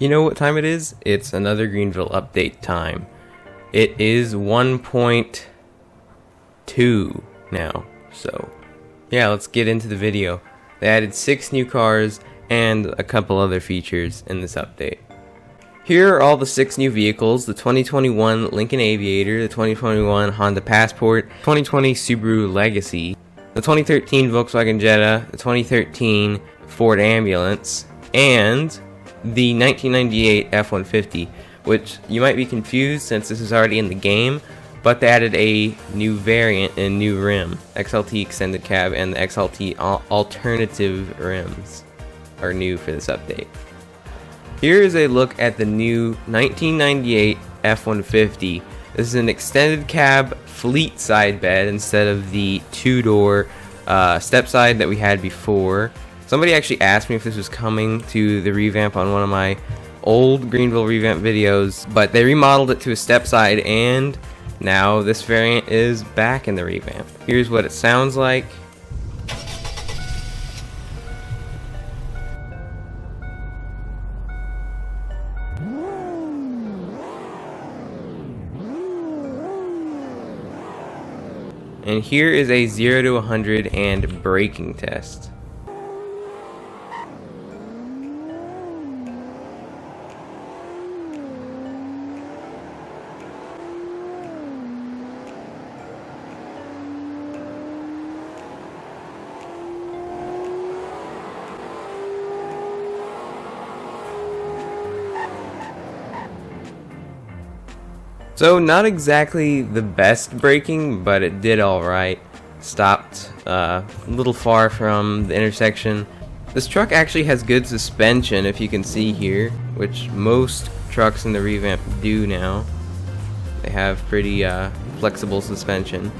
You know what time it is? It's another Greenville update time. It is 1.2 now, so yeah, let's get into the video. They added 6 new cars and a couple other features in this update. Here are all the 6 new vehicles: the 2021 Lincoln Aviator, the 2021 Honda Passport, 2020 Subaru Legacy, the 2013 Volkswagen Jetta, the 2013 Ford Ambulance, and the 1998 F-150, which you might be confused since this is already in the game, but they added a new variant and new rim. XLT Extended Cab and the XLT Alternative rims are new for this update. Here is a look at the new 1998 F-150. This is an extended cab fleet side bed instead of the 2-door step side that we had before. Somebody actually asked me if this was coming to the revamp on one of my old Greenville revamp videos, but they remodeled it to a step side and now this variant is back in the revamp. Here's what it sounds like. And here is a 0 to 100 and braking test. So not exactly the best braking, but it did alright. Stopped a little far from the intersection. This truck actually has good suspension, if you can see here, which most trucks in the revamp do now. They have pretty flexible suspension.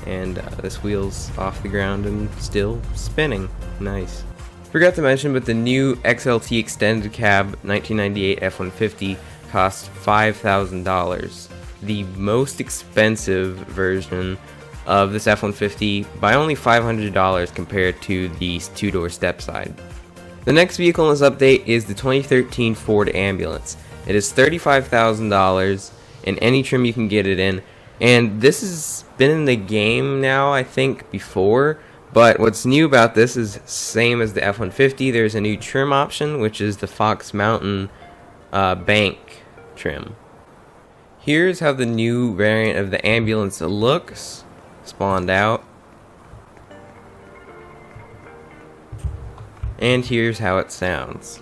And this wheel's off the ground and still spinning. Nice. Forgot to mention, but the new XLT Extended Cab 1998 F-150 cost $5,000. The most expensive version of this F-150 by only $500 compared to the 2-door step side. The next vehicle in this update is the 2013 Ford Ambulance. It is $35,000 in any trim you can get it in, and this has been in the game now, I think, before, but what's new about this is same as the F-150. There's a new trim option, which is the Fox Mountain bank trim. Here's how the new variant of the ambulance looks, spawned out. And here's how it sounds.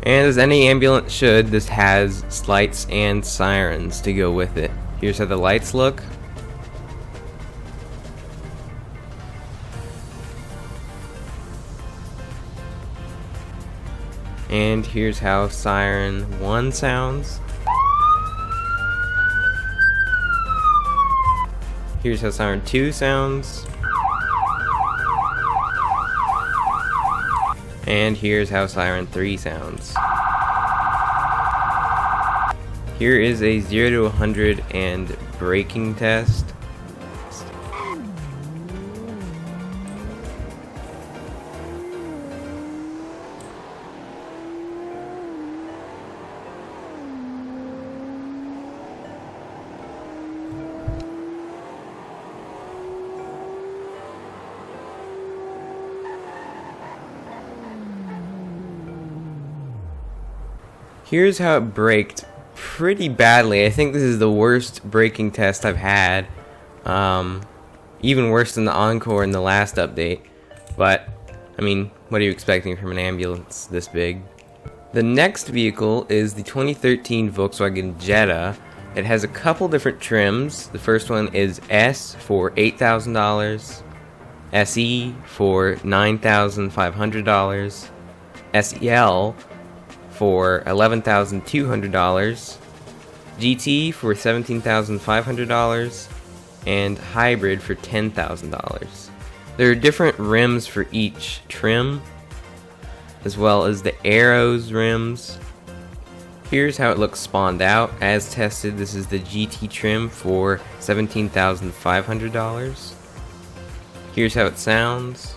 And as any ambulance should, this has lights and sirens to go with it. Here's how the lights look. And here's how siren 1 sounds. Here's how siren 2 sounds. And here's how siren 3 sounds. Here is a 0 to 100 and braking test. Here's how it braked pretty badly. I think this is the worst braking test I've had. Even worse than the Encore in the last update. But, I mean, what are you expecting from an ambulance this big? The next vehicle is the 2013 Volkswagen Jetta. It has a couple different trims. The first one is S for $8,000, SE for $9,500, SEL for $11,200, GT for $17,500, and Hybrid for $10,000. There are different rims for each trim, as well as the Arrows rims, Here's how it looks spawned out. As tested, this is the GT trim for $17,500. Here's how it sounds.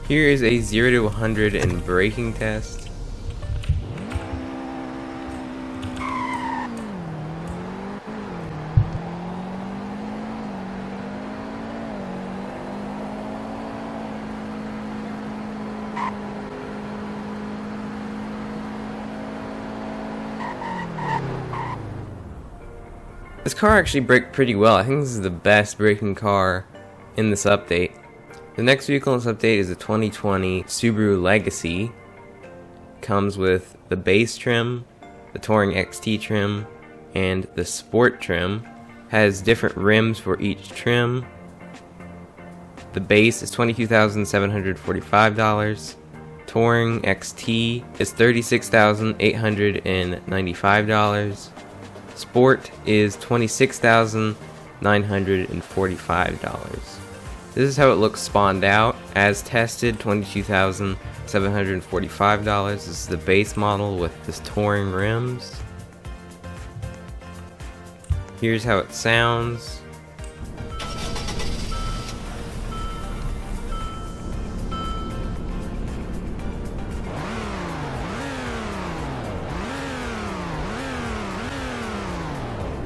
Here is a 0 to 100 in braking test. This car actually braked pretty well. I think this is the best braking car in this update. The next vehicle in this update is a 2020 Subaru Legacy. Comes with the base trim, the Touring XT trim, and the Sport trim. Has different rims for each trim. The base is $22,745. Touring XT is $36,895. Sport is $26,945. This is how it looks spawned out. As tested, $22,745. This is the base model with this touring rims. Here's how it sounds.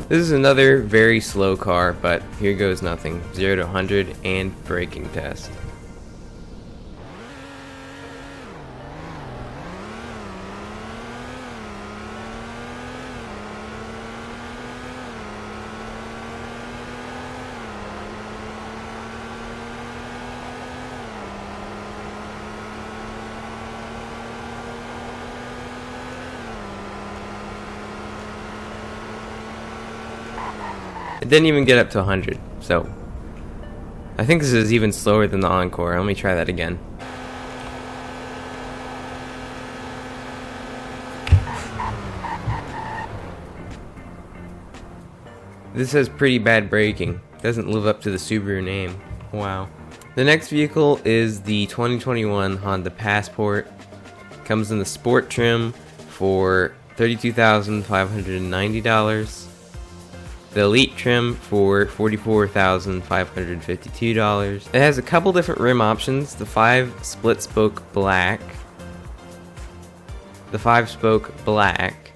This is another very slow car, but here goes nothing. 0 to 100 and braking test. It didn't even get up to 100, so I think this is even slower than the Encore. Let me try that again. This has pretty bad braking. Doesn't live up to the Subaru name. Wow. The next vehicle is the 2021 Honda Passport. Comes in the Sport trim for $32,590. The Elite trim for $44,552. It has a couple different rim options. The 5 split spoke black, the 5 spoke black,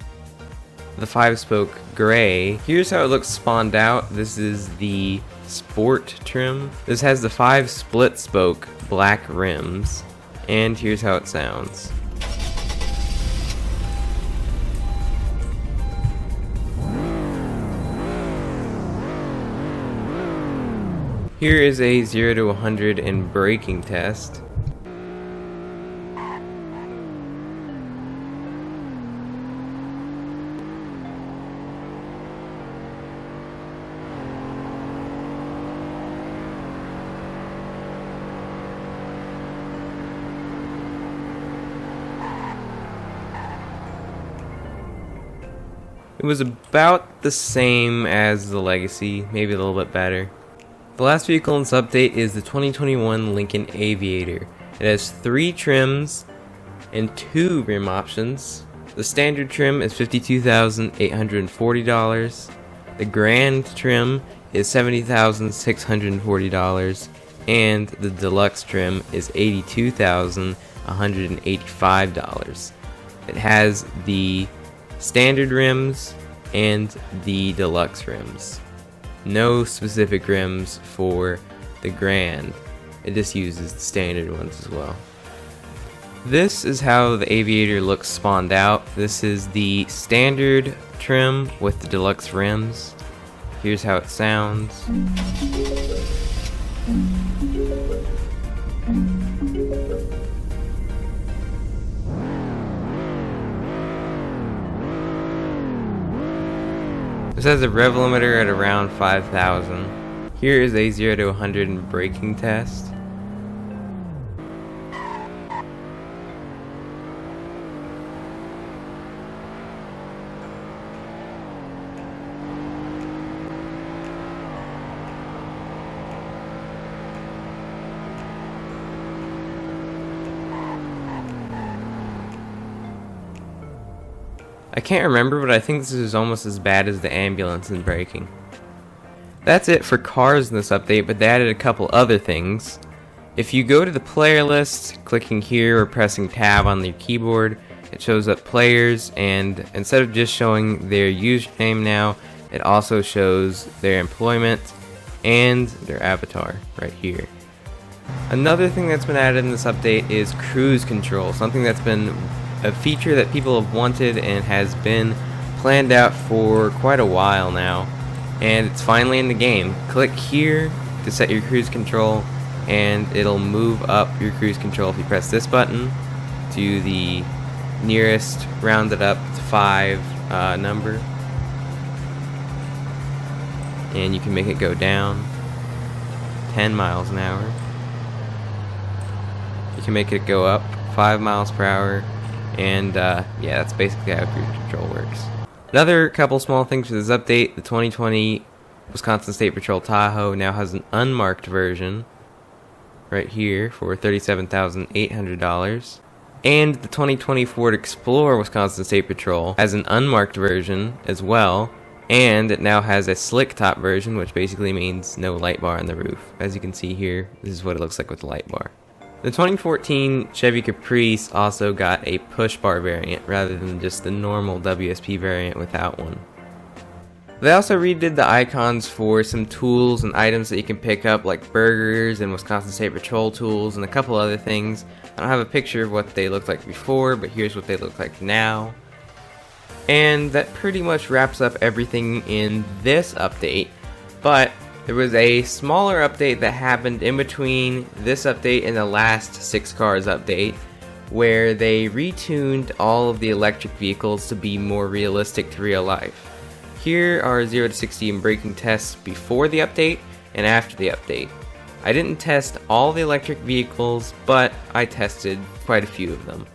the 5 spoke gray. Here's how it looks spawned out. This is the Sport trim. This has the 5 split spoke black rims, and here's how it sounds. Here is a 0 to 100 in braking test. It was about the same as the Legacy, maybe a little bit better. The last vehicle in this update is the 2021 Lincoln Aviator. It has 3 trims and 2 rim options. The standard trim is $52,840. The grand trim is $70,640. And the deluxe trim is $82,185. It has the standard rims and the deluxe rims. No specific rims for the Grand. It just uses the standard ones as well. This is how the Aviator looks spawned out. This is the standard trim with the deluxe rims. Here's how it sounds. This has a rev limiter at around 5,000. Here is a 0 to 100 in braking test. I can't remember, but I think this is almost as bad as the ambulance in braking. That's it for cars in this update, but they added a couple other things. If you go to the player list, clicking here or pressing tab on your keyboard, it shows up players, and instead of just showing their username now, it also shows their employment and their avatar right here. Another thing that's been added in this update is cruise control, something that's been a feature that people have wanted and has been planned out for quite a while now, and it's finally in the game. Click here to set your cruise control, and it'll move up your cruise control if you press this button to the nearest rounded up to 5 number, and you can make it go down 10 miles an hour. You can make it go up 5 miles per hour, and yeah, that's basically how cruise control works. Another couple small things for this update: the 2020 Wisconsin State Patrol Tahoe now has an unmarked version right here for $37,800. And the 2020 Ford Explorer Wisconsin State Patrol has an unmarked version as well, and it now has a slick top version, which basically means no light bar on the roof. As you can see here, this is what it looks like with the light bar. The 2014 Chevy Caprice also got a push bar variant rather than just the normal WSP variant without one. They also redid the icons for some tools and items that you can pick up, like burgers and Wisconsin State Patrol tools and a couple other things. I don't have a picture of what they looked like before, but here's what they look like now. And that pretty much wraps up everything in this update, but there was a smaller update that happened in between this update and the last 6 Cars update, where they retuned all of the electric vehicles to be more realistic to real life. Here are 0 to 60 in braking tests before the update and after the update. I didn't test all the electric vehicles, but I tested quite a few of them.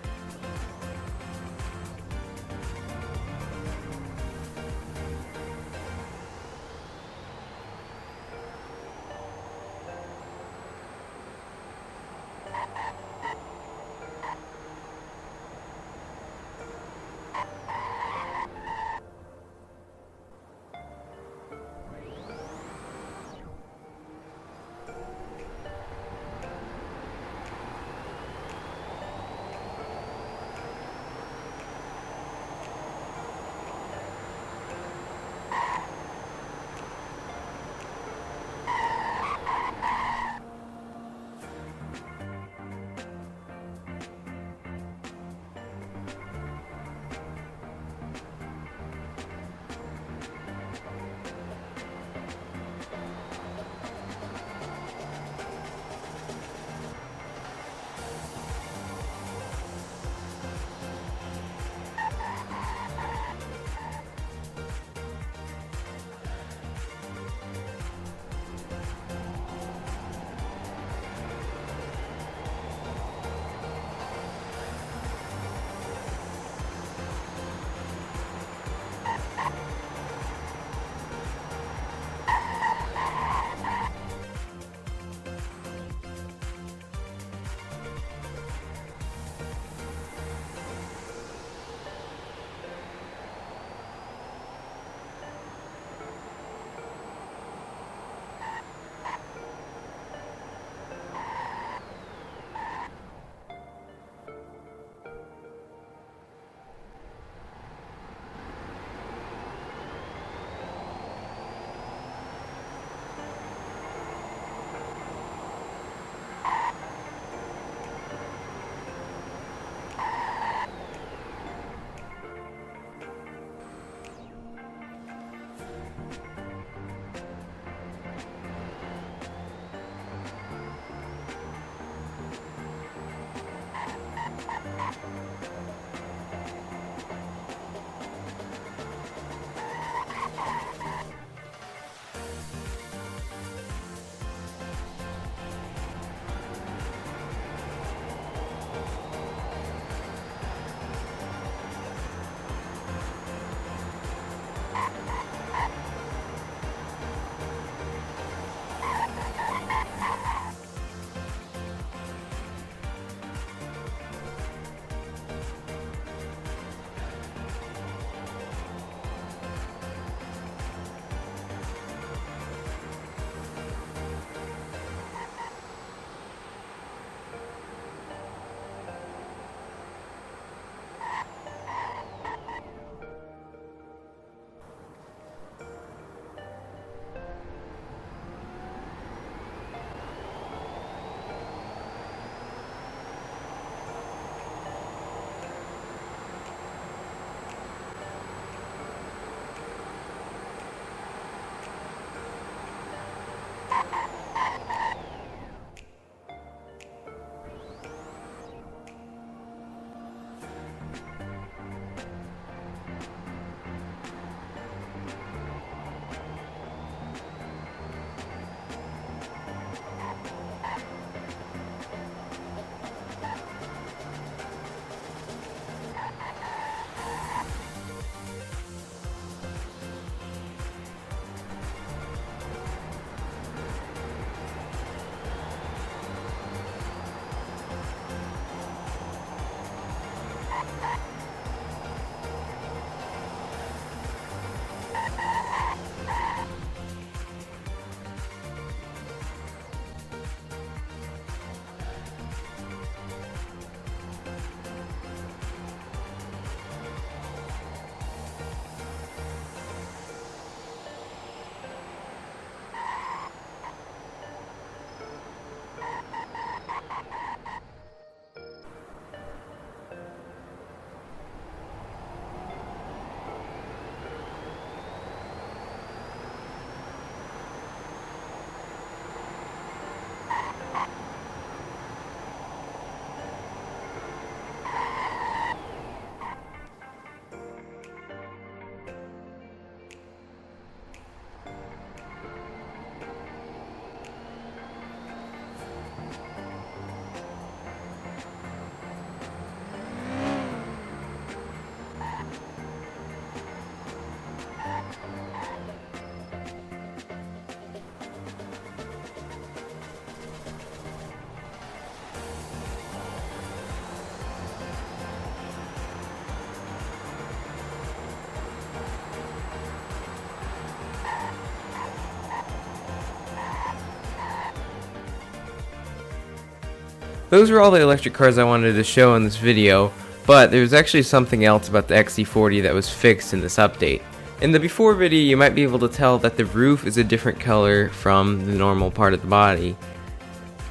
those were all the electric cars I wanted to show in this video, but there was actually something else about the XC40 that was fixed in this update. In the before video, you might be able to tell that the roof is a different color from the normal part of the body.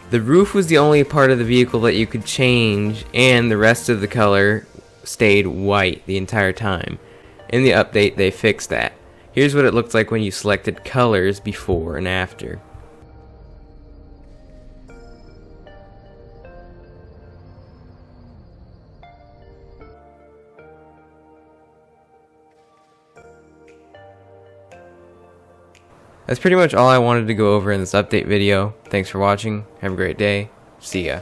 The roof was the only part of the vehicle that you could change, and the rest of the color stayed white the entire time. In the update, they fixed that. Here's what it looked like when you selected colors before and after. That's pretty much all I wanted to go over in this update video. Thanks for watching. Have a great day. See ya.